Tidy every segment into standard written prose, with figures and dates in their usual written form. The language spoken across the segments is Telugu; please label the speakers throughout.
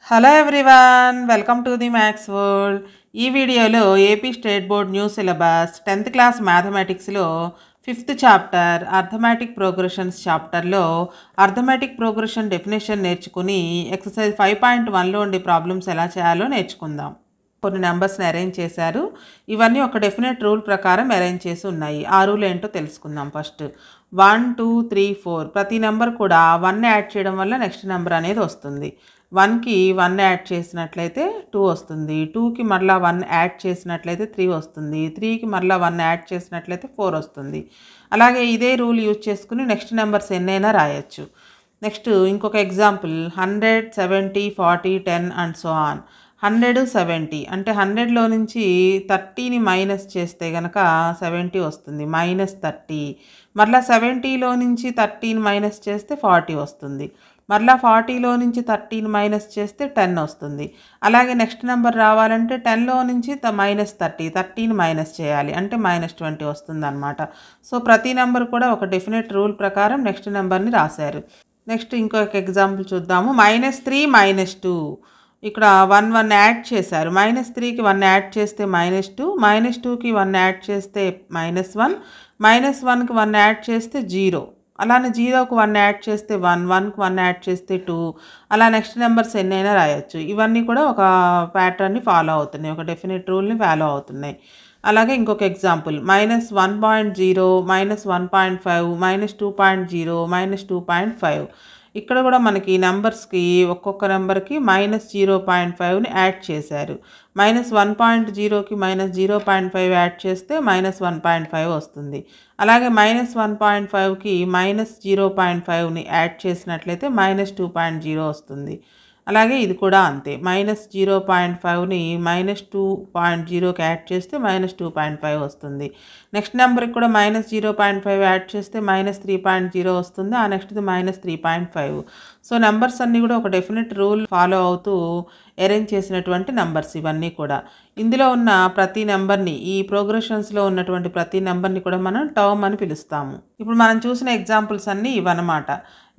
Speaker 1: Hello everyone, welcome to the maths world. ఈ వీడియోలో AP state board new syllabus 10th class మ్యాథమెటిక్స్లో 5th చాప్టర్ అర్థమెటిక్ ప్రోగ్రెషన్స్ చాప్టర్లో అర్థమెటిక్ ప్రోగ్రెషన్ డెఫినేషన్ నేర్చుకుని ఎక్సర్సైజ్ 5.1లో ఉండే ప్రాబ్లమ్స్ ఎలా చేయాలో నేర్చుకుందాం. కొన్ని నెంబర్స్ని అరేంజ్ చేశారు. ఇవన్నీ ఒక డెఫినెట్ రూల్ ప్రకారం అరేంజ్ చేసి ఉన్నాయి. ఆ రూల్ ఏంటో తెలుసుకుందాం. ఫస్ట్ 1, 2, 3, 4 ప్రతి నెంబర్ కూడా 1 యాడ్ చేయడం వల్ల నెక్స్ట్ నెంబర్ అనేది వస్తుంది. 1కి 1 యాడ్ చేసినట్లయితే 2 వస్తుంది. 2కి మరలా 1 యాడ్ చేసినట్లయితే 3 వస్తుంది. 3కి మరలా 1 యాడ్ చేసినట్లయితే 4 వస్తుంది. అలాగే ఇదే రూల్ యూజ్ చేసుకుని నెక్స్ట్ నెంబర్స్ ఎన్నైనా రాయొచ్చు. నెక్స్ట్ ఇంకొక ఎగ్జాంపుల్ 100, 70, 40, 10 అండ్ సో ఆన్. 100, 70 అంటే 100లో నుంచి 30ని మైనస్ చేస్తే కనుక 70 వస్తుంది, -30. మరలా 70లో నుంచి 30ని మైనస్ చేస్తే 40 వస్తుంది. మరలా 40లో నుంచి 30ని మైనస్ చేస్తే 10 వస్తుంది. అలాగే నెక్స్ట్ నెంబర్ రావాలంటే 10లో నుంచి -30ని మైనస్ చేయాలి అంటే -20 వస్తుంది అనమాట. సో ప్రతి నెంబర్ కూడా ఒక డెఫినెట్ రూల్ ప్రకారం నెక్స్ట్ నెంబర్ని రాశారు. నెక్స్ట్ ఇంకొక ఎగ్జాంపుల్ చూద్దాము. -3, -2 ఇక్కడ 1 యాడ్ చేశారు. -3కి 1 యాడ్ చేస్తే -2, -2కి 1 యాడ్ చేస్తే -1, -1కి 1 యాడ్ చేస్తే 0. అలానే 0కి 1 యాడ్ చేస్తే 1, 1కి 1 యాడ్ చేస్తే 2. అలా నెక్స్ట్ నెంబర్స్ ఎన్నైనా రాయొచ్చు. ఇవన్నీ కూడా ఒక ప్యాటర్న్ని ఫాలో అవుతున్నాయి, ఒక డెఫినెట్ రూల్ని ఫాలో అవుతున్నాయి. అలాగే ఇంకొక ఎగ్జాంపుల్ -1.0, -1.5, -2.0, -2.5. ఇక్కడ కూడా మనకి నెంబర్స్కి ఒక్కొక్క నెంబర్కి -0.5ని యాడ్ చేశారు. -1.0కి -0.5 యాడ్ చేస్తే -1.5 వస్తుంది. అలాగే -1.5కి -0.5ని యాడ్ చేసినట్లయితే -2.0 వస్తుంది. అలాగే ఇది కూడా అంతే, -0.5ని -2.0కి యాడ్ చేస్తే -2.5 వస్తుంది. నెక్స్ట్ నెంబర్కి కూడా -0.5 యాడ్ చేస్తే -3.0 వస్తుంది. ఆ నెక్స్ట్ది -3.5. సో నెంబర్స్ అన్నీ కూడా ఒక డెఫినెట్ రూల్ ఫాలో అవుతూ అరేంజ్ చేసినటువంటి నెంబర్స్ ఇవన్నీ కూడా. ఇందులో ఉన్న ప్రతి నెంబర్ని, ఈ ప్రోగ్రెషన్స్లో ఉన్నటువంటి ప్రతి నెంబర్ని కూడా మనం టర్మ్ అని పిలుస్తాము. ఇప్పుడు మనం చూసిన ఎగ్జాంపుల్స్ అన్నీ ఇవన్నమాట.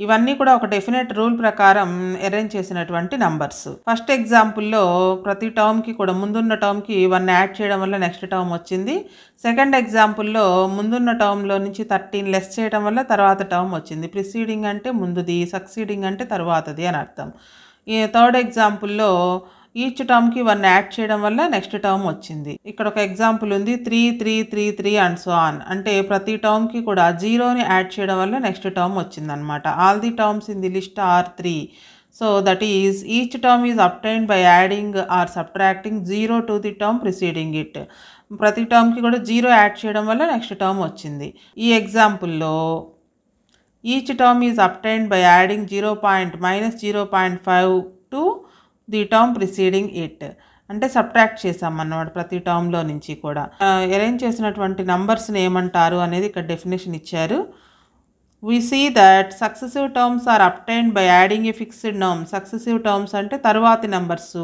Speaker 1: ఇవన్నీ కూడా ఒక డెఫినెట్ రూల్ ప్రకారం అరేంజ్ చేసినటువంటి నంబర్స్. ఫస్ట్ ఎగ్జాంపుల్లో ప్రతి టర్మ్కి కూడా ముందున్న టర్మ్కి 1 యాడ్ చేయడం వల్ల నెక్స్ట్ టర్మ్ వచ్చింది. సెకండ్ ఎగ్జాంపుల్లో ముందున్న టర్మ్లో నుంచి 13 లెస్ చేయడం వల్ల తర్వాత టర్మ్ వచ్చింది. ప్రిసీడింగ్ అంటే ముందుది, సక్సీడింగ్ అంటే తర్వాతది అని అర్థం. ఈ థర్డ్ ఎగ్జాంపుల్లో ఈచ్ టర్మ్కి 1 యాడ్ చేయడం వల్ల నెక్స్ట్ టర్మ్ వచ్చింది. ఇక్కడ ఒక ఎగ్జాంపుల్ ఉంది 3, 3, 3, 3 అండ్ సో ఆన్. అంటే ప్రతి టర్మ్కి కూడా 0ని యాడ్ చేయడం వల్ల నెక్స్ట్ టర్మ్ వచ్చింది అనమాట. All the terms in the list are 3. So that is each term is obtained by adding or subtracting 0 to the term preceding it. ప్రతి టర్మ్కి కూడా 0 యాడ్ చేయడం వల్ల నెక్స్ట్ టర్మ్ వచ్చింది. ఈ ఎగ్జాంపుల్లో each term is obtained by adding -0.5 to the term preceding it. అంటే సబ్ట్రాక్ట్ చేసామన్నమాట ప్రతి టర్మ్లో నుంచి కూడా. అరేంజ్ చేసినటువంటి నంబర్స్ని ఏమంటారు అనేది ఇక్కడ డెఫినేషన్ ఇచ్చారు. We see that successive terms are obtained by adding a fixed norm. Successive terms అంటే తరువాతి నెంబర్స్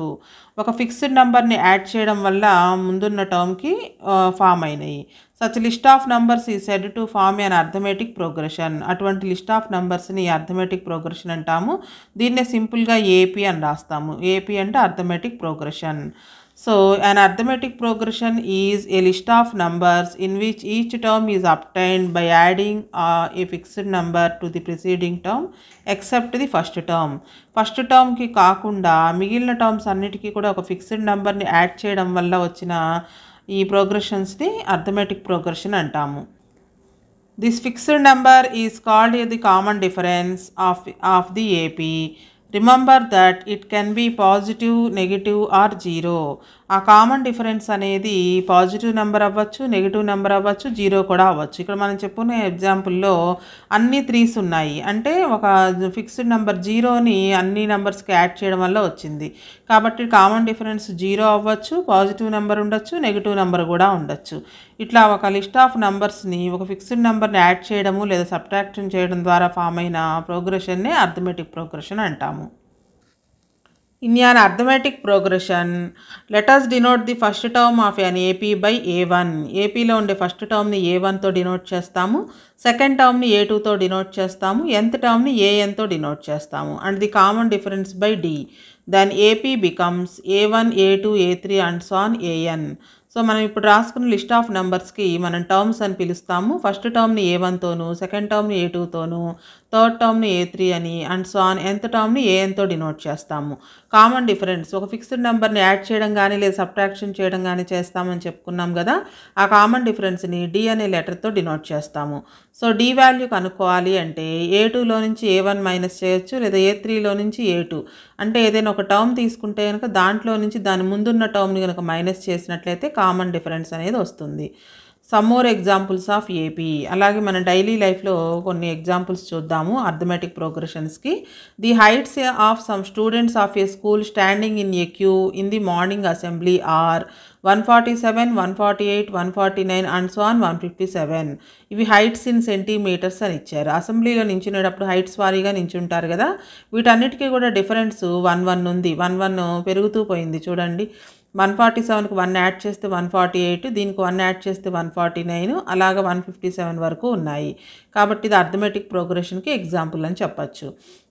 Speaker 1: ఒక ఫిక్స్డ్ నెంబర్ని యాడ్ చేయడం వల్ల ముందున్న టర్మ్కి ఫామ్ అయినాయి. Such list of numbers is said to form an arithmetic progression. అటువంటి లిస్ట్ ఆఫ్ నెంబర్స్ని అర్థమెటిక్ ప్రోగ్రెషన్ అంటాము. దీన్నే సింపుల్గా ఏపీ అని రాస్తాము. ఏపీ అంటే arithmetic progression. So an arithmetic progression is a list of numbers in which each term is obtained by adding a fixed number to the preceding term except the first term. First టర్మ్కి కాకుండా మిగిలిన టర్మ్స్ అన్నిటికీ కూడా ఒక ఫిక్స్డ్ నెంబర్ని యాడ్ చేయడం వల్ల వచ్చిన ఈ ప్రోగ్రెషన్స్ని అర్థమెటిక్ ప్రోగ్రెషన్ అంటాము. This fixed number is called the common difference of the AP. Remember that it can be positive, negative or 0. ఆ కామన్ డిఫరెన్స్ అనేది పాజిటివ్ నెంబర్ అవ్వచ్చు, నెగిటివ్ నెంబర్ అవ్వచ్చు, 0 కూడా అవ్వచ్చు. ఇక్కడ మనం చెప్పుకునే ఎగ్జాంపుల్లో అన్ని 3s ఉన్నాయి. అంటే ఒక ఫిక్స్డ్ నెంబర్ 0ని అన్ని నెంబర్స్కి యాడ్ చేయడం వల్ల వచ్చింది. కాబట్టి కామన్ డిఫరెన్స్ 0 అవ్వచ్చు, పాజిటివ్ నెంబర్ ఉండొచ్చు, నెగిటివ్ నెంబర్ కూడా ఉండొచ్చు. ఇట్లా ఒక లిస్ట్ ఆఫ్ నెంబర్స్ని ఒక ఫిక్స్డ్ నెంబర్ని యాడ్ చేయడము లేదా సబ్ట్రాక్షన్ చేయడం ద్వారా ఫామ్ అయిన ప్రోగ్రెషన్నే అర్థమెటిక్ ప్రోగ్రెషన్ అంటాము. In an arithmetic progression, let us denote the first term of an AP by A1. APలో ఉండే ఫస్ట్ టర్మ్ని A1తో డినోట్ చేస్తాము, సెకండ్ టర్మ్ని A2తో డినోట్ చేస్తాము, nth టర్మ్ని ANతో డినోట్ చేస్తాము. And the common difference by D. then AP becomes A1, A2, A3 and so on AN. So మనం ఇప్పుడు రాసుకున్న లిస్ట్ ఆఫ్ నెంబర్స్కి మనం టర్మ్స్ అని పిలుస్తాము. ఫస్ట్ టర్మ్ని A1 తోను, సెకండ్ టర్మ్ని A2 తోను, థర్డ్ టర్మ్ని A3 అని అండ్ సో ఆన్ nth టర్మ్ని ANతో డినోట్ చేస్తాము. కామన్ డిఫరెన్స్ ఒక ఫిక్స్డ్ నెంబర్ని యాడ్ చేయడం కానీ లేదా సబ్ట్రాక్షన్ చేయడం కానీ చేస్తామని చెప్పుకున్నాం కదా. ఆ కామన్ డిఫరెన్స్ని D అనే లెటర్తో డినోట్ చేస్తాము. సో D వాల్యూ కనుక్కోవాలి అంటే A2లో నుంచి A1 మైనస్ చేయొచ్చు లేదా A3లో నుంచి A2. అంటే ఏదైనా ఒక టర్మ్ తీసుకుంటే కనుక దాంట్లో నుంచి దాని ముందున్న టర్మ్ని కనుక మైనస్ చేసినట్లయితే కామన్ డిఫరెన్స్ అనేది వస్తుంది. Some more examples of AP. అలాగే మన డైలీ లైఫ్లో కొన్ని ఎగ్జాంపుల్స్ చూద్దాము అర్థమెటిక్ ప్రోగ్రెషన్స్కి. The heights of some students of a school standing in a queue in the morning assembly are 147, 148, 149 and so on 157. ఇవి హైట్స్ ఇన్ సెంటీమీటర్స్ అని ఇచ్చారు. అసెంబ్లీలో నించునేటప్పుడు హైట్స్ వారీగా నించుంటారు కదా. వీటన్నిటికీ కూడా డిఫరెన్స్ 1 ఉంది. 1 పెరుగుతూ పోయింది చూడండి. 147కి 1 యాడ్ చేస్తే 148, దీనికి 1 యాడ్ చేస్తే 149, అలాగా 157 వరకు ఉన్నాయి. కాబట్టి ఇది అర్థమెటిక్ ప్రోగ్రెషన్కి ఎగ్జాంపుల్ అని చెప్పచ్చు.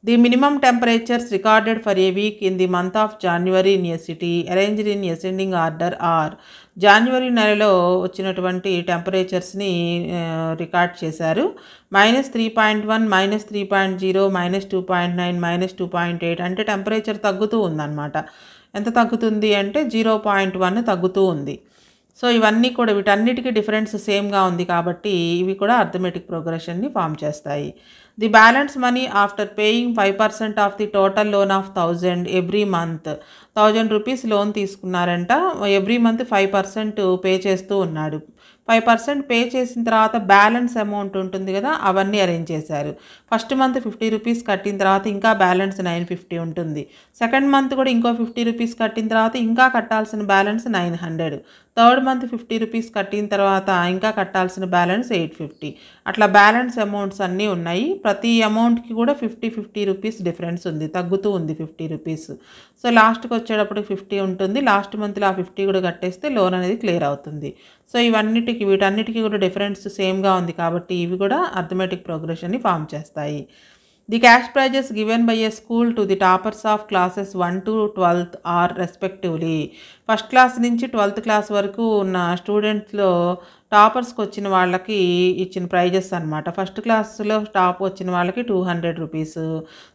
Speaker 1: The minimum temperatures recorded for a week in the month of January in a city arranged in ascending order or. January నెలలో వచ్చినటువంటి టెంపరేచర్స్ని రికార్డ్ చేశారు. -3.1, -3.0, -2.9, -2.8 అంటే టెంపరేచర్ తగ్గుతూ ఉందన్నమాట. ఎంత తగ్గుతుంది అంటే 0.1 తగ్గుతూ ఉంది. సో ఇవన్నీ కూడా వీటన్నిటికీ డిఫరెన్స్ సేమ్గా ఉంది కాబట్టి ఇవి కూడా అర్థమెటిక్ ప్రోగ్రెషన్ని ఫామ్ చేస్తాయి. The balance money after paying 5% of the total loan of 1000 every month. 1000 rupees loan తీసుకున్నారంట. ఎవ్రీ మంత్ 5% పే చేస్తూ ఉన్నాడు. 5% పే చేసిన తర్వాత బ్యాలెన్స్ అమౌంట్ ఉంటుంది కదా, అవన్నీ అరేంజ్ చేశారు. ఫస్ట్ మంత్ 50 రూపీస్ కట్టిన తర్వాత ఇంకా బ్యాలెన్స్ 950 ఉంటుంది. సెకండ్ మంత్ కూడా ఇంకో 50 రూపీస్ కట్టిన తర్వాత ఇంకా కట్టాల్సిన బ్యాలెన్స్ 900. థర్డ్ మంత్ 50 రూపీస్ కట్టిన తర్వాత ఇంకా కట్టాల్సిన బ్యాలెన్స్ 850. అట్లా బ్యాలెన్స్ అమౌంట్స్ అన్నీ ఉన్నాయి. ప్రతి అమౌంట్కి కూడా 50 రూపీస్ డిఫరెన్స్ ఉంది, తగ్గుతూ ఉంది 50 రూపీస్. సో లాస్ట్కి వచ్చేటప్పుడు 50 ఉంటుంది. లాస్ట్ మంత్లో ఆ 50 కూడా కట్టేస్తే లోన్ అనేది క్లియర్ అవుతుంది. సో వీటన్నిటికీ కూడా డిఫరెన్స్ సేమ్గా ఉంది కాబట్టి ఇవి కూడా అర్థమెటిక్ ప్రోగ్రెషన్ని ఫామ్ చేస్తాయి. The cash prizes given by a school to the toppers of classes 1 to 12th are respectively. First class నుంచి 12th క్లాస్ వరకు ఉన్న స్టూడెంట్స్లో టాపర్స్కి వచ్చిన వాళ్ళకి ఇచ్చిన ప్రైజెస్ అనమాట. ఫస్ట్ క్లాస్లో టాప్ వచ్చిన వాళ్ళకి 200 రూపీస్,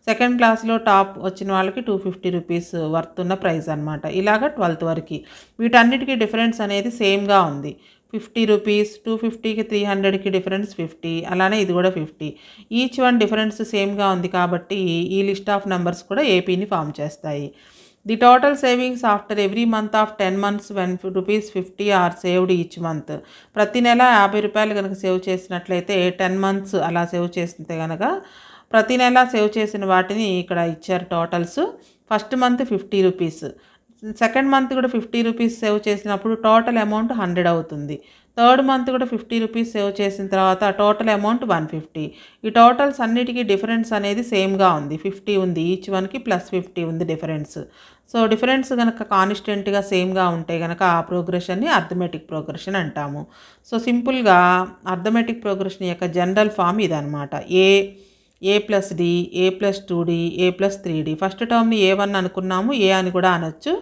Speaker 1: సెకండ్ క్లాస్లో టాప్ వచ్చిన వాళ్ళకి 250 రూపీస్ వర్త్ ఉన్న ప్రైజ్ అనమాట. ఇలాగ 12th వరకు. వీటన్నిటికీ డిఫరెన్స్ అనేది సేమ్గా ఉంది. 50 రూపీస్, 250కి 300కి డిఫరెన్స్ 50, అలానే ఇది కూడా 50. ఈచ్ వన్ డిఫరెన్స్ సేమ్గా ఉంది కాబట్టి ఈ లిస్ట్ ఆఫ్ నెంబర్స్ కూడా ఏపీని ఫామ్ చేస్తాయి. The total savings after every month of 10 months when ₹50 are saved each month. ప్రతి నెల 50 రూపాయలు కనుక సేవ్ చేసినట్లయితే 10 months అలా సేవ్ చేస్తే కనుక ప్రతి నెల సేవ్ చేసిన వాటిని ఇక్కడ ఇచ్చారు totals. First month 50 rupees, second month కూడా 50 రూపీస్ సేవ్ చేసినప్పుడు టోటల్ అమౌంట్ 100 అవుతుంది. థర్డ్ మంత్ కూడా 50 రూపీస్ సేవ్ చేసిన తర్వాత టోటల్ అమౌంట్ 150. ఈ టోటల్స్ అన్నిటికీ డిఫరెన్స్ అనేది సేమ్గా ఉంది. 50 ఉంది ఈచ్ వన్కి, +50 ఉంది డిఫరెన్స్. సో డిఫరెన్స్ కనుక కాన్స్టెంట్గా సేమ్గా ఉంటే కనుక ఆ ప్రోగ్రెషన్ని అర్థమెటిక్ ప్రోగ్రెషన్ అంటాము. సో సింపుల్గా అర్థమెటిక్ ప్రోగ్రెషన్ యొక్క జనరల్ ఫామ్ ఇదనమాట. A+D, A+2D, A+3D. First టర్మ్ని A1 అనుకున్నాము, ఏ అని కూడా అనొచ్చు.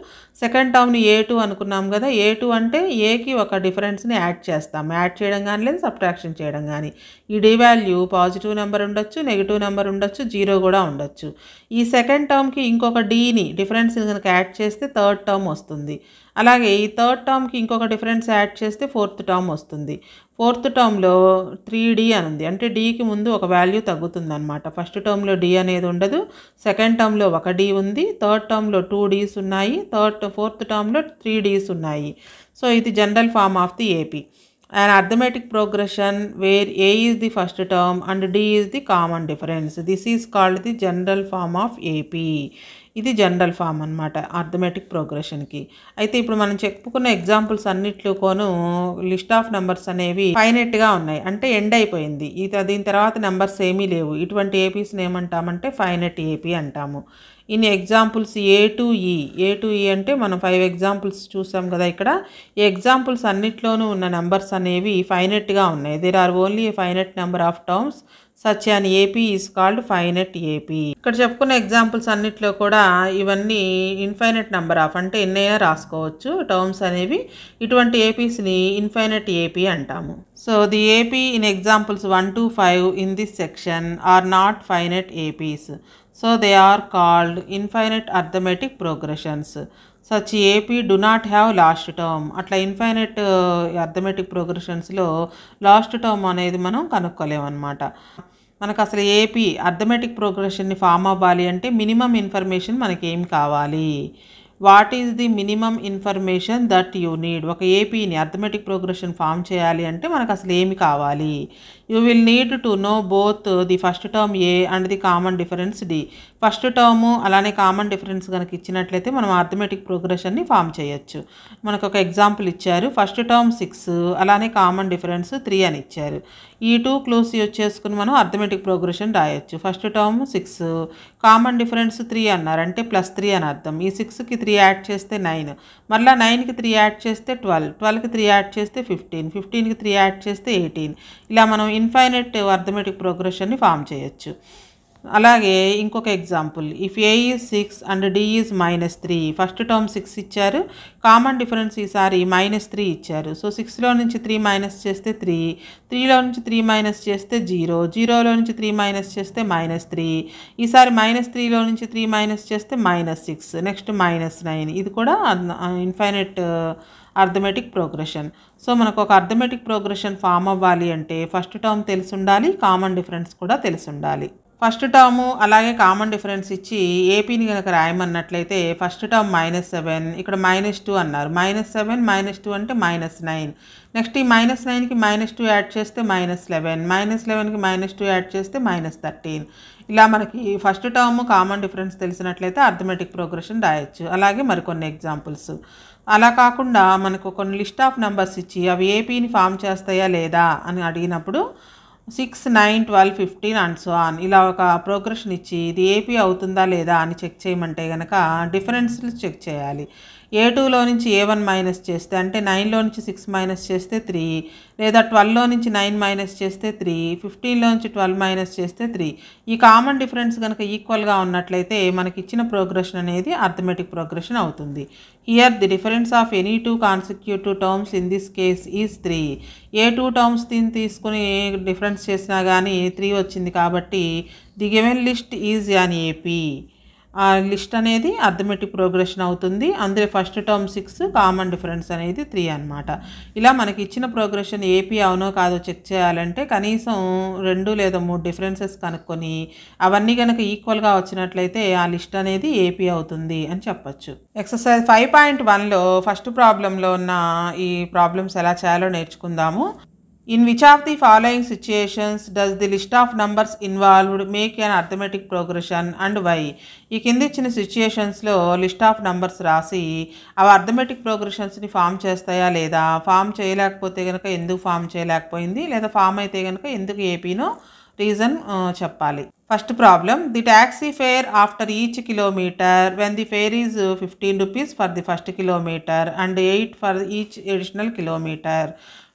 Speaker 1: సెకండ్ టర్మ్ని A2 అనుకున్నాం కదా. A2 అంటే ఏకి ఒక డిఫరెన్స్ని యాడ్ చేస్తాం. యాడ్ చేయడం కానీ లేదా సబ్ట్రాక్షన్ చేయడం కానీ. ఈ D వాల్యూ పాజిటివ్ నెంబర్ ఉండొచ్చు, నెగిటివ్ నెంబర్ ఉండొచ్చు, 0 కూడా ఉండొచ్చు. ఈ సెకండ్ టర్మ్కి ఇంకొక Dని డిఫరెన్స్ని కనుక యాడ్ చేస్తే థర్డ్ టర్మ్ వస్తుంది. అలాగే ఈ థర్డ్ టర్మ్కి ఇంకొక డిఫరెన్స్ యాడ్ చేస్తే ఫోర్త్ టర్మ్ వస్తుంది. ఫోర్త్ టర్మ్లో 3D అని ఉంది, అంటే Dకి ముందు ఒక వాల్యూ తగ్గుతుంది అనమాట. ఫస్ట్ టర్మ్లో D అనేది ఉండదు, సెకండ్ టర్మ్లో ఒక D ఉంది, థర్డ్ టర్మ్లో 2 Ds ఉన్నాయి, ఫోర్త్ టర్మ్లో 3 Ds ఉన్నాయి. సో ఇది general form of the AP. An arithmetic progression where A is the first term and D is the common difference. This is called the general form of AP. ఇది జనరల్ ఫామ్ అనమాట అర్థమెటిక్ ప్రోగ్రెషన్కి. అయితే ఇప్పుడు మనం చెప్పుకున్న ఎగ్జాంపుల్స్ అన్నిట్లోనూ లిస్ట్ ఆఫ్ నెంబర్స్ అనేవి ఫైనెట్గా ఉన్నాయి, అంటే ఎండ్ అయిపోయింది. దీని తర్వాత నెంబర్స్ ఏమీ లేవు. ఇటువంటి ఏపీస్ని ఏమంటామంటే ఫైనెట్ ఏపీ అంటాము. ఇన్ ఎగ్జాంపుల్స్ ఏ టు ఈ అంటే మనం 5 ఎగ్జాంపుల్స్ చూసాం కదా. ఇక్కడ ఈ ఎగ్జాంపుల్స్ అన్నిట్లోనూ ఉన్న నెంబర్స్ అనేవి ఫైనెట్గా ఉన్నాయి. There are only a finite number of terms such an AP is called finite AP. ఇక్కడ చెప్పుకున్న ఎగ్జాంపుల్స్ అన్నిట్లో కూడా ఇవన్నీ ఇన్ఫైనెట్ నెంబర్ ఆఫ్ అంటే ఎన్నైనా రాసుకోవచ్చు టర్మ్స్ అనేవి. ఇటువంటి ఏపీస్ని ఇన్ఫైనెట్ ఏపీ అంటాము. So the AP in examples 1 to 5 in this section are not finite APs. So they are called infinite arithmetic progressions. Such AP do not have last term. అట్లా ఇన్ఫైనెట్ అర్థమెటిక్ ప్రోగ్రెషన్స్లో లాస్ట్ టర్మ్ అనేది మనం కనుక్కోలేమన్నమాట. మనకు అసలు ఏపీ అర్థమెటిక్ ప్రోగ్రెషన్ని ఫామ్ అవ్వాలి అంటే మినిమం ఇన్ఫర్మేషన్ మనకి ఏం కావాలి, what is the minimum information that you need. ఒక ఏపీని అర్థమెటిక్ ప్రోగ్రెషన్ ఫామ్ చేయాలి అంటే మనకు అసలు ఏమి కావాలి. You will need to know both the first term a and the common difference d. First term అలానే కామన్ డిఫరెన్స్ కనుక ఇచ్చినట్లయితే మనం అర్థమెటిక్ ప్రోగ్రెషన్ని ఫామ్ చేయొచ్చు. మనకు ఒక ఎగ్జాంపుల్ ఇచ్చారు, ఫస్ట్ టర్మ్ 6 అలానే కామన్ డిఫరెన్స్ 3 అని ఇచ్చారు. ఈ 2 క్లూస్ యూజ్ చేసుకుని మనం అర్థమెటిక్ ప్రోగ్రెషన్ రాయొచ్చు. ఫస్ట్ టర్మ్ 6, కామన్ డిఫరెన్స్ 3 అన్నారు అంటే +3 అని అర్థం. ఈ 6కి 3 యాడ్ చేస్తే 9, మళ్ళీ 9కి 3 యాడ్ చేస్తే 12, 12కి 3 యాడ్ చేస్తే 15, 15కి 3 యాడ్ చేస్తే 18. ఇలా మనం ఇన్ఫైనెట్ అర్థమెటిక్ ప్రోగ్రెషన్ని ఫామ్ చేయొచ్చు. అలాగే ఇంకొక example, if a is 6 and d is -3. First term 6 ఇచ్చారు, కామన్ డిఫరెన్స్ ఈసారి -3 ఇచ్చారు. సో 6లో నుంచి 3 మైనస్ చేస్తే 3, 3లో నుంచి 3 మైనస్ చేస్తే 0, 0లో నుంచి 3 మైనస్ చేస్తే -3, ఈసారి -3లో నుంచి 3 మైనస్ చేస్తే -6, నెక్స్ట్ -9. ఇది కూడా ఇన్ఫైనెట్ అర్థమెటిక్ ప్రోగ్రెషన్. సో మనకు ఒక అర్థమెటిక్ ప్రోగ్రెషన్ ఫామ్ అవ్వాలి అంటే ఫస్ట్ టర్మ్ తెలిసి ఉండాలి, కామన్ డిఫరెన్స్ కూడా తెలిసి ఉండాలి. ఫస్ట్ టర్ము అలాగే కామన్ డిఫరెన్స్ ఇచ్చి ఏపీని కనుక రాయమన్నట్లయితే ఫస్ట్ టర్మ్ -7, ఇక్కడ -2 అన్నారు. -7 -2 అంటే -9. నెక్స్ట్ ఈ -9కి -2 యాడ్ చేస్తే -11, -11కి -2 యాడ్ చేస్తే -13. ఇలా మనకి ఫస్ట్ టర్మ్ కామన్ డిఫరెన్స్ తెలిసినట్లయితే అర్థమెటిక్ ప్రోగ్రెషన్ రాయొచ్చు. అలాగే మరికొన్ని ఎగ్జాంపుల్స్. అలా కాకుండా మనకు కొన్ని లిస్ట్ ఆఫ్ నెంబర్స్ ఇచ్చి అవి ఏపీని ఫామ్ చేస్తాయా లేదా అని అడిగినప్పుడు 6, 9, 12, 15 అండ్ సో ఆన్ ఇలా ఒక ప్రోగ్రెషన్ ఇచ్చి ఇది ఏపీ అవుతుందా లేదా అని చెక్ చేయమంటే కనుక డిఫరెన్స్లు చెక్ చేయాలి. A2లో నుంచి A1 మైనస్ చేస్తే అంటే 9లో నుంచి 6 మైనస్ చేస్తే 3, లేదా 12లో నుంచి 9 మైనస్ చేస్తే 3, 15లో నుంచి 12 మైనస్ చేస్తే 3. ఈ కామన్ డిఫరెన్స్ కనుక ఈక్వల్గా ఉన్నట్లయితే మనకి ఇచ్చిన ప్రోగ్రెషన్ అనేది అర్థమెటిక్ ప్రోగ్రెషన్ అవుతుంది. Here the difference of any 2 consecutive terms in this case is 3. A 2 terms తీసుకుని డిఫరెన్స్ చేసినా కానీ 3 వచ్చింది కాబట్టి the given list is an AP. ఆ లిస్ట్ అనేది అర్థమెటిక్ ప్రోగ్రెషన్ అవుతుంది. అందులో ఫస్ట్ టర్మ్ 6, కామన్ డిఫరెన్స్ అనేది 3 అనమాట. ఇలా మనకి ఇచ్చిన ప్రోగ్రెషన్ ఏపీ అవునో కాదో చెక్ చేయాలంటే కనీసం 2 లేదా 3 డిఫరెన్సెస్ కనుక్కొని అవన్నీ కనుక ఈక్వల్గా వచ్చినట్లయితే ఆ లిస్ట్ అనేది ఏపీ అవుతుంది అని చెప్పచ్చు. ఎక్సర్సైజ్ 5.1లో ఫస్ట్ ప్రాబ్లంలో ఉన్న ఈ ప్రాబ్లమ్స్ ఎలా చేయాలో నేర్చుకుందాము. In which of the following situations does the list of numbers involved make an arithmetic progression and why? ఈ కింద ఇచ్చిన సిచ్యుయేషన్స్లో లిస్ట్ ఆఫ్ నెంబర్స్ రాసి అవి అర్థమెటిక్ ప్రోగ్రెషన్స్ని ఫామ్ చేస్తాయా లేదా, ఫామ్ చేయలేకపోతే కనుక ఎందుకు ఫామ్ చేయలేకపోయింది, లేదా ఫామ్ అయితే కనుక ఎందుకు ఏపీనో రీజన్ చెప్పాలి. First problem, the taxi fare after each kilometre when the fare is 15 rupees for the first kilometre and 8 for each additional kilometre.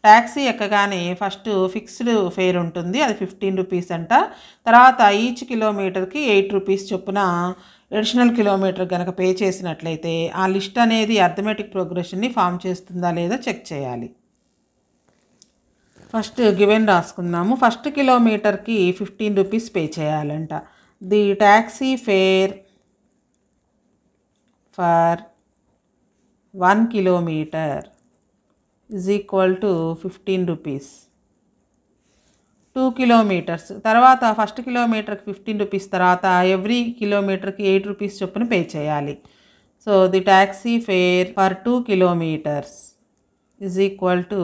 Speaker 1: Taxi ఎక్కగానే ఫస్ట్ ఫిక్స్డ్ ఫేర్ ఉంటుంది, అది 15 rupees అంట. తర్వాత ఈచ్ కిలోమీటర్కి 8 rupees చొప్పున అడిషనల్ కిలోమీటర్ కనుక పే చేసినట్లయితే ఆ లిస్ట్ అనేది అర్థమెటిక్ ప్రోగ్రెషన్ని ఫామ్ చేస్తుందా లేదా చెక్ చేయాలి. First given రాసుకుందాము. ఫస్ట్ కిలోమీటర్కి 15 rupees పే చేయాలంట. The taxi fair for 1 kilometer is equal to 15 rupees. 2 kilometers తర్వాత ఫస్ట్ కిలోమీటర్కి 15 rupees తర్వాత ఎవ్రీ కిలోమీటర్కి 8 rupees చొప్పున పే చేయాలి. So the taxi fair for 2 kilometers is equal to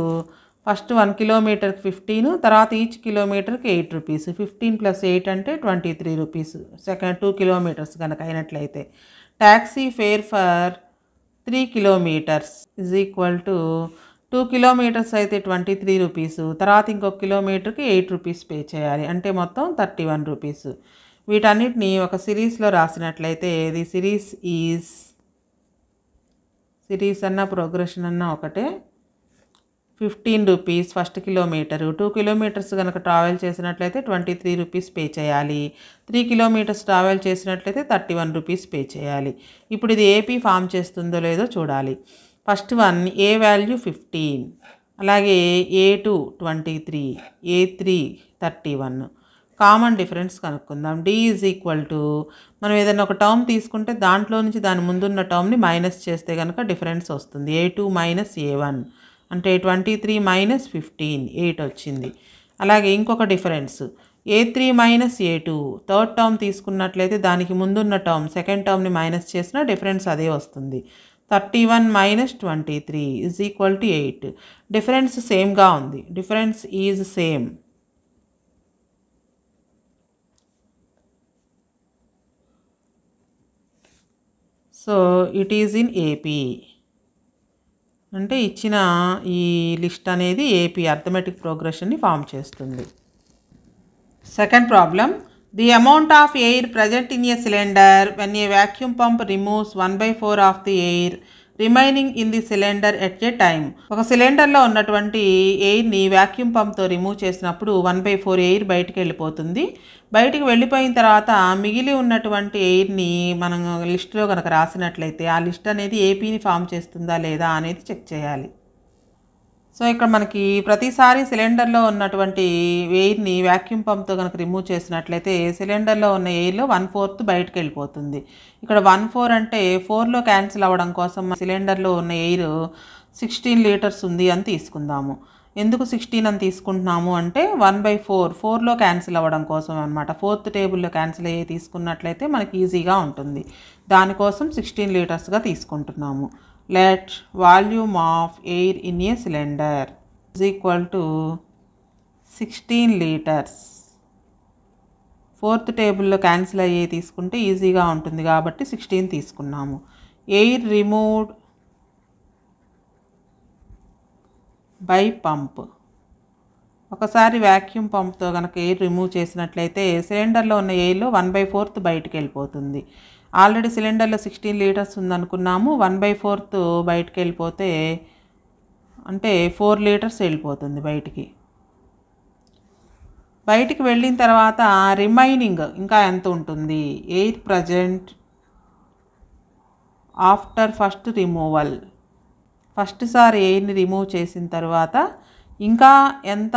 Speaker 1: first 1 kilometerకి 15, తర్వాత ఈచ్ కిలోమీటర్కి 8 rupees. 15 + 8 అంటే 23 rupees సెకండ్ 2 kilometers కనుక అయినట్లయితే. Taxi fair for 3 kilometers is equal to 2 kilometers అయితే 23 rupees, తర్వాత ఇంకొక కిలోమీటర్కి 8 rupees పే చేయాలి అంటే మొత్తం 31 rupees. వీటన్నిటిని ఒక సిరీస్లో రాసినట్లయితే ది సిరీస్ అన్న ప్రోగ్రెషన్ అన్న ఒకటే. 15 రూపీస్ ఫస్ట్ కిలోమీటరు. 2 కిలోమీటర్స్ కనుక ట్రావెల్ చేసినట్లయితే 23 రూపీస్ పే చేయాలి. 3 కిలోమీటర్స్ ట్రావెల్ చేసినట్లయితే 31 రూపీస్ పే చేయాలి. ఇప్పుడు ఇది ఏపీ ఫామ్ చేస్తుందో లేదో చూడాలి. ఫస్ట్ వన్ ఏ వాల్యూ 15, అలాగే A2 23, A3 31. కామన్ డిఫరెన్స్ కనుక్కుందాం. D ఈజ్ ఈక్వల్ టు మనం ఏదైనా ఒక టర్మ్ తీసుకుంటే దాంట్లో నుంచి దాని ముందున్న టర్మ్ని మైనస్ చేస్తే కనుక డిఫరెన్స్ వస్తుంది. A2 మైనస్ A1 అంటే 23 మైనస్ 15 8 వచ్చింది. అలాగే ఇంకొక difference A3 minus A2 third term తీసుకున్నట్లయితే దానికి ముందున్న టర్మ్ సెకండ్ టర్మ్ని మైనస్ చేసినా డిఫరెన్స్ అదే వస్తుంది. 31 minus 23 is equal to 8. Difference సేమ్గా ఉంది. Difference is same. So it is in AP. అంటే ఇచ్చిన ఈ లిస్ట్ అనేది ఏపీ అర్థమెటిక్ ప్రోగ్రెషన్ని ఫామ్ చేస్తుంది. Second problem, the amount of air present in a cylinder when a vacuum pump removes 1/4 of the air remaining in the cylinder at a time. ఒక సిలిండర్లో ఉన్నటువంటి ఎయిర్ని వాక్యూమ్ పంప్తో రిమూవ్ చేసినప్పుడు 1/4 ఎయిర్ బయటికి వెళ్ళిపోతుంది. బయటికి వెళ్ళిపోయిన తర్వాత మిగిలి ఉన్నటువంటి ఎయిర్ని మనం లిస్ట్లో కనుక రాసినట్లయితే ఆ లిస్ట్ అనేది ఏపీని ఫామ్ చేస్తుందా లేదా అనేది చెక్ చేయాలి. సో ఇక్కడ మనకి ప్రతిసారి సిలిండర్లో ఉన్నటువంటి ఎయిర్ని వాక్యూమ్ పంప్తో కనుక రిమూవ్ చేసినట్లయితే సిలిండర్లో ఉన్న ఎయిర్లో 1/4 బయటకు వెళ్ళిపోతుంది. ఇక్కడ 1/4 అంటే 4లో క్యాన్సిల్ అవ్వడం కోసం సిలిండర్లో ఉన్న ఎయిర్ 16 లీటర్స్ ఉంది అని తీసుకుందాము. ఎందుకు 16 అని తీసుకుంటున్నాము అంటే 1/4 4లో క్యాన్సిల్ అవ్వడం కోసం అనమాట. 4th టేబుల్లో క్యాన్సిల్ అయ్యి తీసుకున్నట్లయితే మనకి ఈజీగా ఉంటుంది. దానికోసం 16 లీటర్స్గా తీసుకుంటున్నాము. Let volume of air in a cylinder is equal to 16 liters. 4th టేబుల్లో క్యాన్సిల్ అయ్యి తీసుకుంటే ఈజీగా ఉంటుంది కాబట్టి 16 తీసుకున్నాము. Air removed by pump. ఒకసారి వాక్యూమ్ పంప్తో కనుక ఎయిర్ రిమూవ్ చేసినట్లయితే సిలిండర్లో ఉన్న ఎయిర్లో 1/4 బయటికి వెళ్ళిపోతుంది. Already సిలిండర్లో 16 litres ఉందనుకున్నాము. 1/4 బయటికి వెళ్ళిపోతే అంటే 4 లీటర్స్ వెళ్ళిపోతుంది బయటికి. బయటికి వెళ్ళిన తర్వాత రిమైనింగ్ ఇంకా ఎంత ఉంటుంది? Air present after first removal. First సారి ఎయిర్ని రిమూవ్ చేసిన తర్వాత ఇంకా ఎంత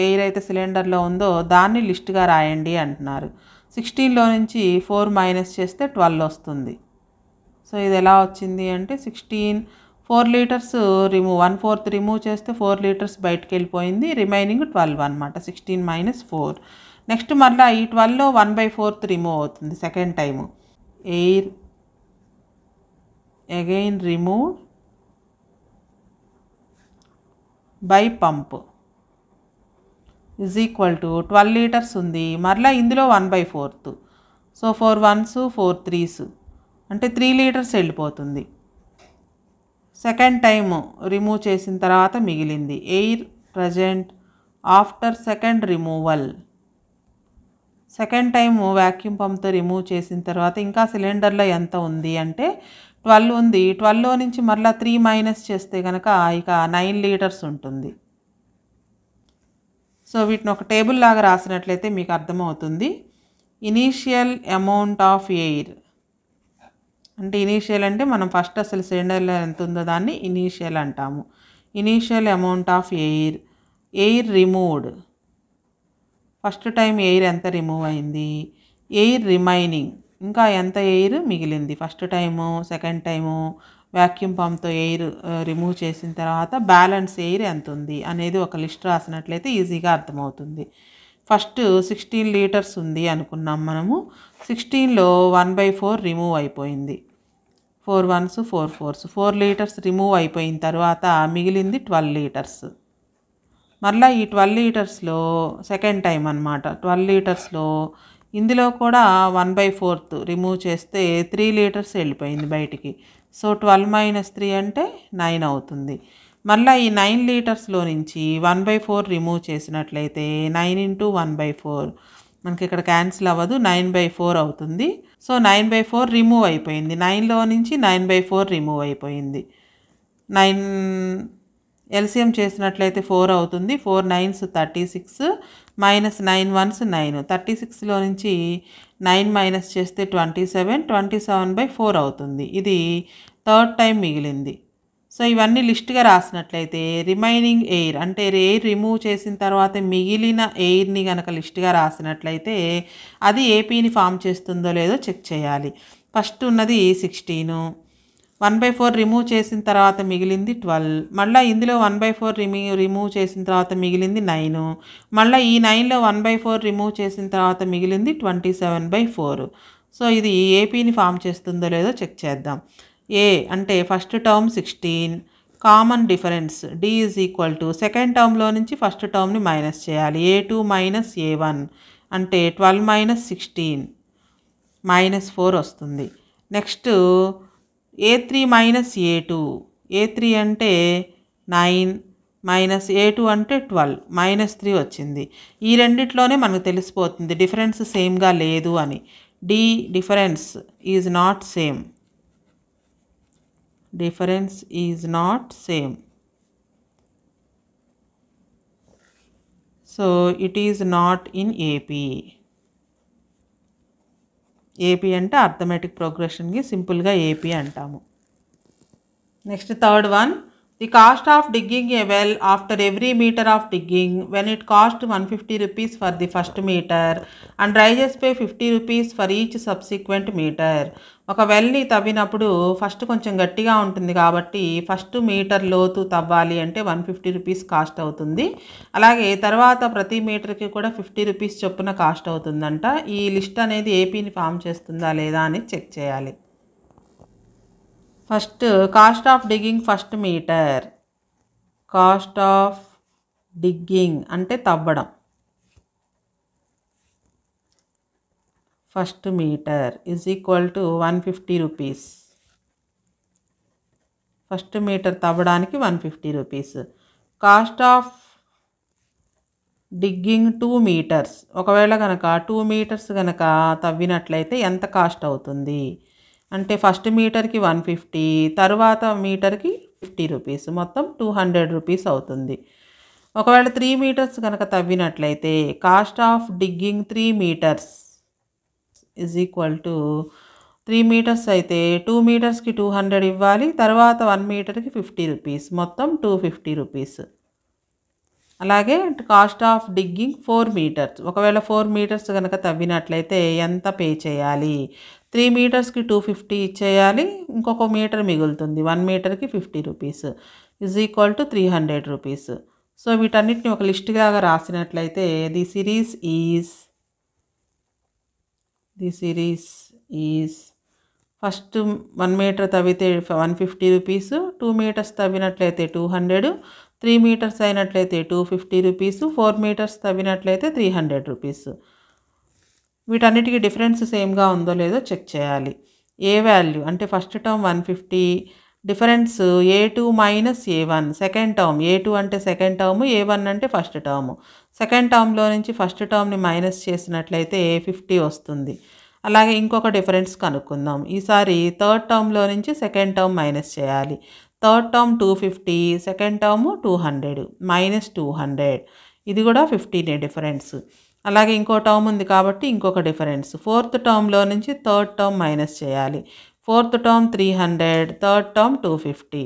Speaker 1: ఎయిర్ అయితే సిలిండర్లో ఉందో దాన్ని లిస్ట్గా రాయండి అంటున్నారు. 16లో నుంచి 4 మైనస్ చేస్తే 12 వస్తుంది. సో ఇది ఎలా వచ్చింది అంటే 4 లీటర్స్ రిమూవ్ 1/4 రిమూవ్ చేస్తే 4 లీటర్స్ బయటకు వెళ్ళిపోయింది. రిమైనింగ్ 12 అనమాట. 16 మైనస్ 4. నెక్స్ట్ మళ్ళీ ఈ 12లో 1/4 రిమూవ్ అవుతుంది second time. Air again removed by pump is equal to 12 litres ఉంది. మరలా ఇందులో 1/4. సో 4 1s 4 3s అంటే 3 లీటర్స్ వెళ్ళిపోతుంది. సెకండ్ టైము రిమూవ్ చేసిన తర్వాత మిగిలింది air present after second removal. Second time vacuum పంప్తో రిమూవ్ చేసిన తర్వాత ఇంకా సిలిండర్లో ఎంత ఉంది అంటే 12 ఉంది. 12లో నుంచి మరలా 3 మైనస్ చేస్తే కనుక ఇక 9 లీటర్స్ ఉంటుంది. సో వీటిని ఒక టేబుల్ లాగా రాసినట్లయితే మీకు అర్థమవుతుంది. ఇనీషియల్ అమౌంట్ ఆఫ్ ఎయిర్ అంటే ఇనీషియల్ అంటే మనం ఫస్ట్ అసలు సిలిండర్లో ఎంత ఉందో దాన్ని ఇనీషియల్ అంటాము. Initial amount of air removed. First time air ఎంత రిమూవ్ అయింది. ఎయిర్ రిమైనింగ్ ఇంకా ఎంత ఎయిర్ మిగిలింది. First time second time vacuum పంప్తో ఎయిర్ రిమూవ్ చేసిన తర్వాత బ్యాలెన్స్ ఎయిర్ ఎంత ఉంది అనేది ఒక లిస్ట్ రాసినట్లయితే ఈజీగా అర్థమవుతుంది. ఫస్ట్ 16 లీటర్స్ ఉంది అనుకున్నాం మనము. 16లో 1/4 రిమూవ్ అయిపోయింది. 4 1s 4 4s 4 లీటర్స్ రిమూవ్ అయిపోయిన తర్వాత మిగిలింది 12 లీటర్స్. మళ్ళీ ఈ 12 లీటర్స్లో సెకండ్ టైం అనమాట. 12 లీటర్స్లో ఇందులో కూడా 1/4 రిమూవ్ చేస్తే 3 లీటర్స్ వెళ్ళిపోయింది బయటికి. సో 12 మైనస్ 3 అంటే 9 అవుతుంది. మళ్ళీ ఈ 9 లీటర్స్లో నుంచి 1/4 రిమూవ్ చేసినట్లయితే 9 × 1/4 మనకి ఇక్కడ క్యాన్సిల్ అవ్వదు, 9/4 అవుతుంది. సో 9/4 రిమూవ్ అయిపోయింది. 9లో నుంచి 9/4 రిమూవ్ అయిపోయింది. 9 ఎల్సిఎం చేసినట్లయితే 4 అవుతుంది. 4 9s 36 మైనస్ 9 1s 9. 36లో నుంచి 9 మైనస్ చేస్తే 27, 27/4 అవుతుంది. ఇది థర్డ్ టైం మిగిలింది. సో ఇవన్నీ లిస్ట్గా రాసినట్లయితే రిమైనింగ్ ఎయిర్ అంటే ఎయిర్ రిమూవ్ చేసిన తర్వాత మిగిలిన ఎయిర్ని కనుక లిస్ట్గా రాసినట్లయితే అది ఏపీని ఫామ్ చేస్తుందో లేదో చెక్ చేయాలి. ఫస్ట్ ఉన్నది 16, 1/4 రిమూవ్ చేసిన తర్వాత మిగిలింది 12, మళ్ళీ ఇందులో 1/4 రిమూవ్ చేసిన తర్వాత మిగిలింది 9, మళ్ళీ ఈ 9లో 1/4 రిమూవ్ చేసిన తర్వాత మిగిలింది 27/4. సో ఇది ఏపీని ఫామ్ చేస్తుందో లేదో చెక్ చేద్దాం. ఏ అంటే first term 16, common difference d is equal to second టర్మ్లో నుంచి ఫస్ట్ టర్మ్ని మైనస్ చేయాలి. A2 మైనస్ A1 అంటే 12 మైనస్ 16 -4 వస్తుంది. Next A3 minus A2, A3 అంటే 9 మైనస్ A2 అంటే 12, -3 వచ్చింది. ఈ రెండిట్లోనే మనకు తెలిసిపోతుంది డిఫరెన్స్ సేమ్గా లేదు అని. The difference is not same. Difference is not same. So it is not in AP. AP అంటే అర్థమెటిక్ ప్రోగ్రెషన్కి సింపుల్గా AP అంటాము. Next third one, the cost of digging a well after every metre of digging when it cost 150 rupees for the first metre and rises by 50 rupees for each subsequent metre. ఒక వెల్ని తవ్వినప్పుడు ఫస్ట్ కొంచెం గట్టిగా ఉంటుంది కాబట్టి ఫస్ట్ మీటర్ లోతు తవ్వాలి అంటే 150 rupees కాస్ట్ అవుతుంది. అలాగే తర్వాత ప్రతి మీటర్కి కూడా 50 rupees చొప్పున కాస్ట్ అవుతుందంట. ఈ లిస్ట్ అనేది ఏపీని ఫామ్ చేస్తుందా లేదా అని చెక్ చేయాలి. First cost of digging first metre, cost of digging అంటే తవ్వడం, first metre is equal to 150 rupees. First metre తవ్వడానికి 150 rupees. Cost of digging 2 meters, ఒకవేళ కనుక 2 meters కనుక తవ్వినట్లయితే ఎంత కాస్ట్ అవుతుంది అంటే ఫస్ట్ మీటర్కి 150, తర్వాత మీటర్కి 50 rupees, మొత్తం 200 rupees అవుతుంది. ఒకవేళ 3 meters కనుక తవ్వినట్లయితే cost of digging 3 meters is equal to 3 meters అయితే 2 metersకి 200 ఇవ్వాలి, తర్వాత 1 meterకి 50 rupees, మొత్తం 250 rupees. అలాగే కాస్ట్ ఆఫ్ డిగ్గింగ్ 4 meters, ఒకవేళ 4 meters కనుక తవ్వినట్లయితే ఎంత పే చేయాలి? 3 metersకి 250 ఇచ్చేయాలి, ఇంకొక మీటర్ మిగులుతుంది, 1 meterకి 50 rupees is equal to 300 rupees. So వీటన్నిటిని ఒక లిస్ట్గా రాసినట్లయితే the series is first 1 meter తవ్వితే 150 rupees, 2 meters తవ్వినట్లయితే 200, 3 meters అయినట్లయితే 250 rupees, 4 meters తవ్వినట్లయితే 300 rupees. వీటన్నిటికీ డిఫరెన్స్ సేమ్గా ఉందో లేదో చెక్ చేయాలి. ఏ వాల్యూ అంటే first term 150, difference A2 minus A1 second term, A2 అంటే సెకండ్ టర్మ్, A1 అంటే ఫస్ట్ టర్మ్. సెకండ్ టర్మ్లో నుంచి ఫస్ట్ టర్మ్ని మైనస్ చేసినట్లయితే 50 వస్తుంది. అలాగే ఇంకొక డిఫరెన్స్ కనుక్కుందాం. ఈసారి థర్డ్ టర్మ్లో నుంచి సెకండ్ టర్మ్ మైనస్ చేయాలి. థర్డ్ టర్మ్ 250, సెకండ్ టర్మ్ 200, -200, ఇది కూడా 50 డిఫరెన్స్. అలాగే ఇంకో టర్మ్ ఉంది కాబట్టి ఇంకొక డిఫరెన్స్. ఫోర్త్ టర్మ్లో నుంచి థర్డ్ టర్మ్ మైనస్ చేయాలి. Fourth term 300, third term 250.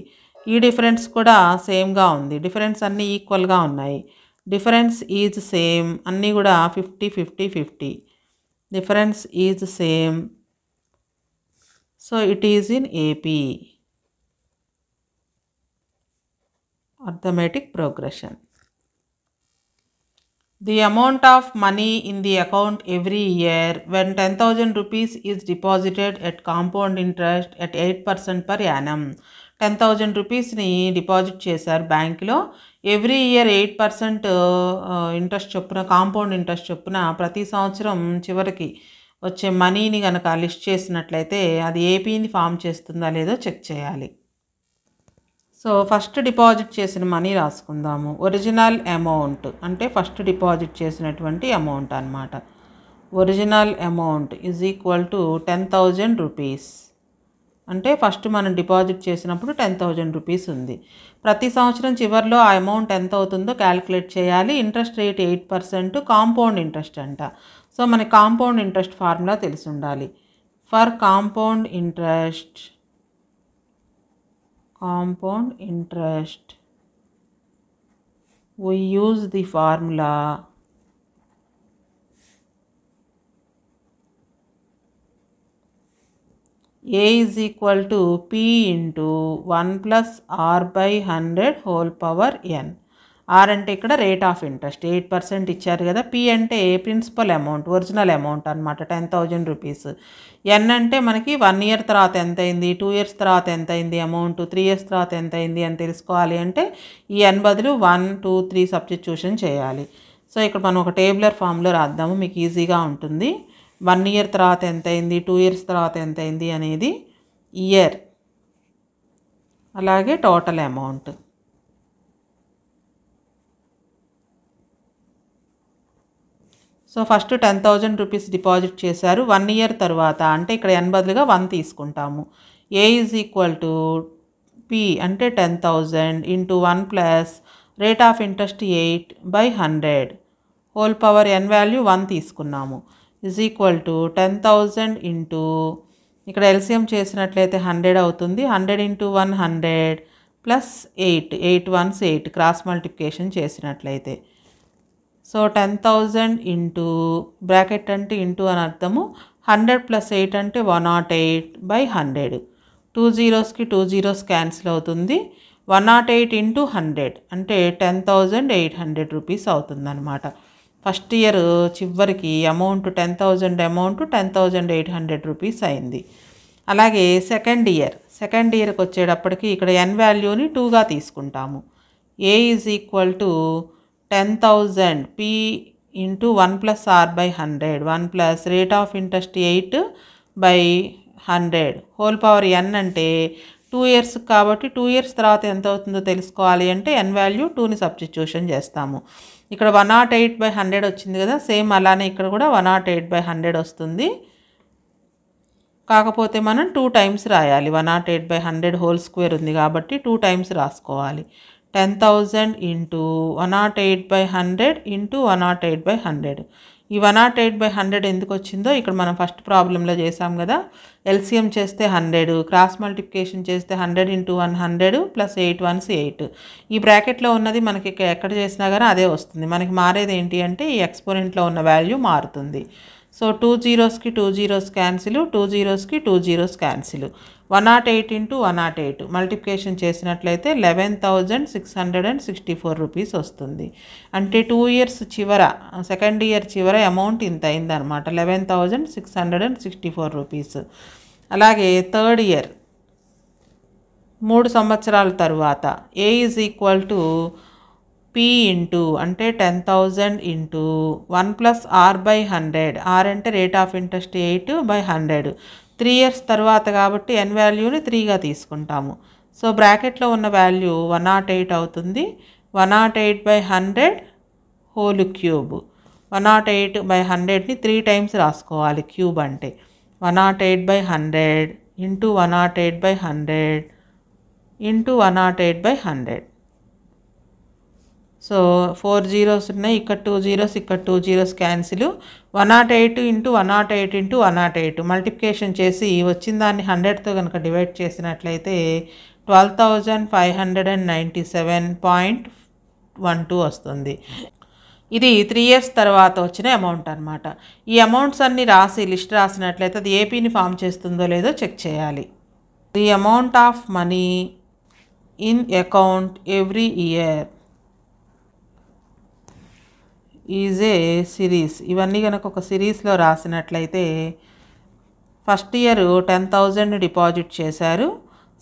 Speaker 1: ఈ డిఫరెన్స్ కూడా సేమ్గా ఉంది. డిఫరెన్స్ అన్నీ ఈక్వల్గా ఉన్నాయి. డిఫరెన్స్ ఈజ్ సేమ్, అన్నీ కూడా 50 50 50. Difference is same. So it is in AP. Arithmetic progression. The amount of money in the account every year when 10,000 rupees is deposited at compound interest at 8% per annum. 10,000 రూపీస్ని deposit చేశారు బ్యాంకులో. ఎవ్రీ ఇయర్ 8% ఇంట్రెస్ట్ చొప్పున, కాంపౌండ్ ఇంట్రెస్ట్ చొప్పున ప్రతి సంవత్సరం చివరికి వచ్చే మనీని కనుక లిస్ట్ చేసినట్లయితే అది ఏపీని ఫామ్ చేస్తుందా లేదో చెక్ చేయాలి. సో ఫస్ట్ డిపాజిట్ చేసిన మనీ రాసుకుందాము. ఒరిజినల్ అమౌంట్ అంటే ఫస్ట్ డిపాజిట్ చేసినటువంటి అమౌంట్ అన్నమాట. Original amount is equal to 10,000 rupees. అంటే ఫస్ట్ మనం డిపాజిట్ చేసినప్పుడు 10,000 రూపీస్ ఉంది. ప్రతి సంవత్సరం చివరిలో ఆ అమౌంట్ ఎంత అవుతుందో క్యాలిక్యులేట్ చేయాలి. ఇంట్రెస్ట్ రేట్ 8%, కాంపౌండ్ ఇంట్రెస్ట్ అంట. సో మనకి కాంపౌండ్ ఇంట్రెస్ట్ ఫార్ములా తెలిసి ఉండాలి. For compound interest we use the formula A is equal to P into 1 plus R by 100 whole power n. R అంటే ఇక్కడ రేట్ ఆఫ్ ఇంట్రెస్ట్ 8% ఇచ్చారు కదా. P అంటే ప్రిన్సిపల్ అమౌంట్, ఒరిజినల్ అమౌంట్ అనమాట, 10,000 రూపీస్. N అంటే మనకి 1 ఇయర్ తర్వాత ఎంత అయింది, 2 ఇయర్స్ తర్వాత ఎంత అయింది అమౌంట్, 3 ఇయర్స్ తర్వాత ఎంత అయింది అని తెలుసుకోవాలి అంటే ఈ N బదులు 1, 2, 3 సబ్స్టిట్యూషన్ చేయాలి. సో ఇక్కడ మనం ఒక టేబులర్ ఫామ్లో రాద్దాము, మీకు ఈజీగా ఉంటుంది. 1 ఇయర్ తర్వాత ఎంత అయింది, 2 ఇయర్స్ తర్వాత ఎంత అయింది అనేది ఇయర్, అలాగే total amount. So first 10,000 rupees deposit చేశారు. 1 ఇయర్ తర్వాత అంటే ఇక్కడ n బదులుగా 1 తీసుకుంటాము. A is equal to P అంటే 10,000 into 1 plus rate of interest 8/100 whole power n value 1 తీసుకున్నాము ఈజ్ ఈక్వల్ టు 10,000 ఇంటూ ఇక్కడ ఎల్సిఎం చేసినట్లయితే 100 అవుతుంది. 100 into 1 100 plus 8 1s 8 cross multiplication చేసినట్లయితే సో 10,000 ఇంటూ బ్రాకెట్ అంటే ఇంటూ అని అర్థము, 100 ప్లస్ 8 అంటే 108/100. 2 జీరోస్కి 2 జీరోస్ క్యాన్సిల్ అవుతుంది. 108 ఇంటూ 100 అంటే 10,800 రూపీస్ అవుతుందన్నమాట. ఫస్ట్ ఇయర్ చివరికి అమౌంట్ 10,000 అమౌంట్ 10,800 రూపీస్ అయింది. అలాగే సెకండ్ ఇయర్కి వచ్చేటప్పటికి ఇక్కడ n వాల్యూని 2గా తీసుకుంటాము. A is equal to 10,000 P into 1 plus R by 100 1 plus rate of interest 8/100 whole power n అంటే 2 ఇయర్స్ కాబట్టి 2 ఇయర్స్ తర్వాత ఎంత అవుతుందో తెలుసుకోవాలి అంటే n వాల్యూ 2ని సబ్స్టిట్యూషన్ చేస్తాము. ఇక్కడ 108/100 వచ్చింది కదా, సేమ్ అలానే ఇక్కడ కూడా 108/100 వస్తుంది. కాకపోతే మనం 2 టైమ్స్ రాయాలి. 108/100 హోల్ స్క్వేర్ ఉంది కాబట్టి 2 టైమ్స్ రాసుకోవాలి. 10,000 ఇంటూ 108/100 ఇంటూ 108/100. ఈ 108/100 ఎందుకు వచ్చిందో ఇక్కడ మనం ఫస్ట్ ప్రాబ్లంలో చేసాం కదా. ఎల్సిఎం చేస్తే 100, క్రాస్ మల్టిప్లికేషన్ చేస్తే 100 ఇంటూ 100 ప్లస్ 8 1s 8. ఈ బ్రాకెట్లో ఉన్నది మనకి ఎక్కడ చేసినా కానీ అదే వస్తుంది. మనకి మారేది ఏంటి అంటే ఈ ఎక్స్పోనెంట్లో ఉన్న వాల్యూ మారుతుంది. So 2 జీరోస్కి 2 zeros cancel, 2 జీరోస్కి 2 zeros cancel. 108 into 108 multiplication చేసినట్లయితే 11,664 రూపీస్ వస్తుంది. అంటే 2 ఇయర్స్ చివర, సెకండ్ ఇయర్ చివర అమౌంట్ ఇంత అయిందనమాట, 11,664 రూపీస్. అలాగే థర్డ్ ఇయర్ 3 సంవత్సరాల తరువాత A is equal to P into అంటే 10,000 into 1 plus R by 100. R అంటే రేట్ ఆఫ్ ఇంట్రెస్ట్ 8/100. 3 ఇయర్స్ తర్వాత కాబట్టి n వాల్యూని 3గా తీసుకుంటాము. సో బ్రాకెట్లో ఉన్న వాల్యూ 108 అవుతుంది. 108/100 హోల్ క్యూబ్. 108/100ని 3 టైమ్స్ రాసుకోవాలి క్యూబ్ అంటే. 108/100 ఇంటూ 108/100 ఇంటూ 108/100. సో 4 జీరోస్ ఉన్నాయి, ఇక్కడ 2 జీరోస్, ఇక్కడ 2 zeros cancel. 108 into 108 into 108 multiplication చేసి వచ్చిన దాన్ని 100తో కనుక డివైడ్ చేసినట్లయితే 12,597.12 వస్తుంది. ఇది 3 ఇయర్స్ తర్వాత వచ్చిన అమౌంట్ అనమాట. ఈ అమౌంట్స్ అన్నీ రాసి లిస్ట్ రాసినట్లయితే అది ఏపీని ఫామ్ చేస్తుందో లేదో చెక్ చేయాలి. The amount of money in account every year is a series. ఇవన్నీ కనుక ఒక సిరీస్లో రాసినట్లయితే ఫస్ట్ ఇయర్ 10,000 డిపాజిట్ చేశారు,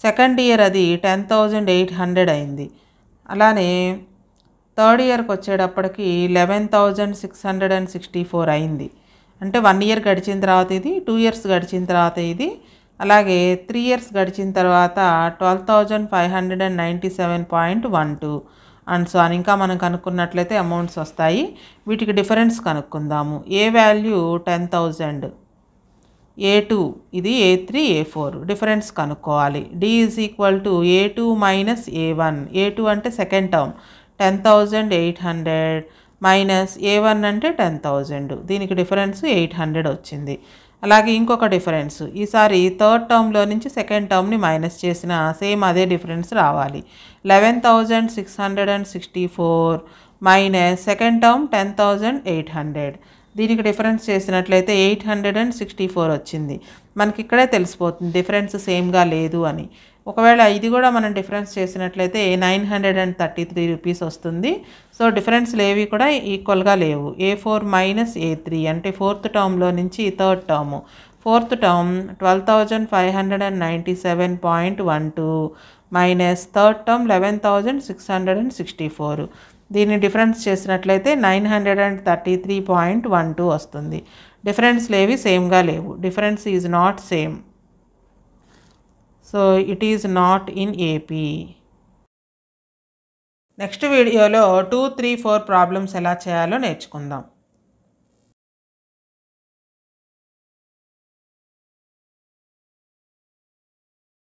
Speaker 1: సెకండ్ ఇయర్ అది 10,800 అయింది. అలానే థర్డ్ ఇయర్కి వచ్చేటప్పటికి 11,664 అయింది. అంటే 1 ఇయర్ గడిచిన తర్వాత ఇది, 2 ఇయర్స్ గడిచిన తర్వాత ఇది, అలాగే 3 ఇయర్స్ గడిచిన తర్వాత 12,597.12. అండ్ సో అని ఇంకా మనం కనుక్కున్నట్లయితే అమౌంట్స్ వస్తాయి. వీటికి డిఫరెన్స్ కనుక్కుందాము. ఏ వాల్యూ 10,000, A2 ఇది A3 A4 డిఫరెన్స్ కనుక్కోవాలి. D is equal to A2 minus A1. A2 అంటే సెకండ్ టర్మ్ 10,800 మైనస్ A1 అంటే 10,000. దీనికి డిఫరెన్స్ 800 వచ్చింది. అలాగే ఇంకొక డిఫరెన్స్, ఈసారి థర్డ్ టర్మ్లో నుంచి సెకండ్ టర్మ్ని మైనస్ చేసిన సేమ్ అదే డిఫరెన్స్ రావాలి. 11,664 మైనస్ సెకండ్ టర్మ్ 10,800. దీనికి డిఫరెన్స్ చేసినట్లయితే 864 వచ్చింది. మనకి ఇక్కడే తెలిసిపోతుంది డిఫరెన్స్ సేమ్గా లేదు అని. ఒకవేళ ఇది కూడా మనం డిఫరెన్స్ చేసినట్లయితే 933 రూపీస్ వస్తుంది. సో డిఫరెన్స్లు ఏవి కూడా ఈక్వల్గా లేవు. A4 మైనస్ A3 అంటే ఫోర్త్ టర్మ్లో నుంచి third term. Fourth term 12,597.12 minus third term 11,664. దీన్ని డిఫరెన్స్ చేసినట్లయితే 933.12 వస్తుంది. డిఫరెన్స్లు ఏవి సేమ్గా లేవు. Difference is not same. So it is not in AP. Next వీడియోలో 2, 3, 4 ప్రాబ్లమ్స్ ఎలా చేయాలో నేర్చుకుందాం.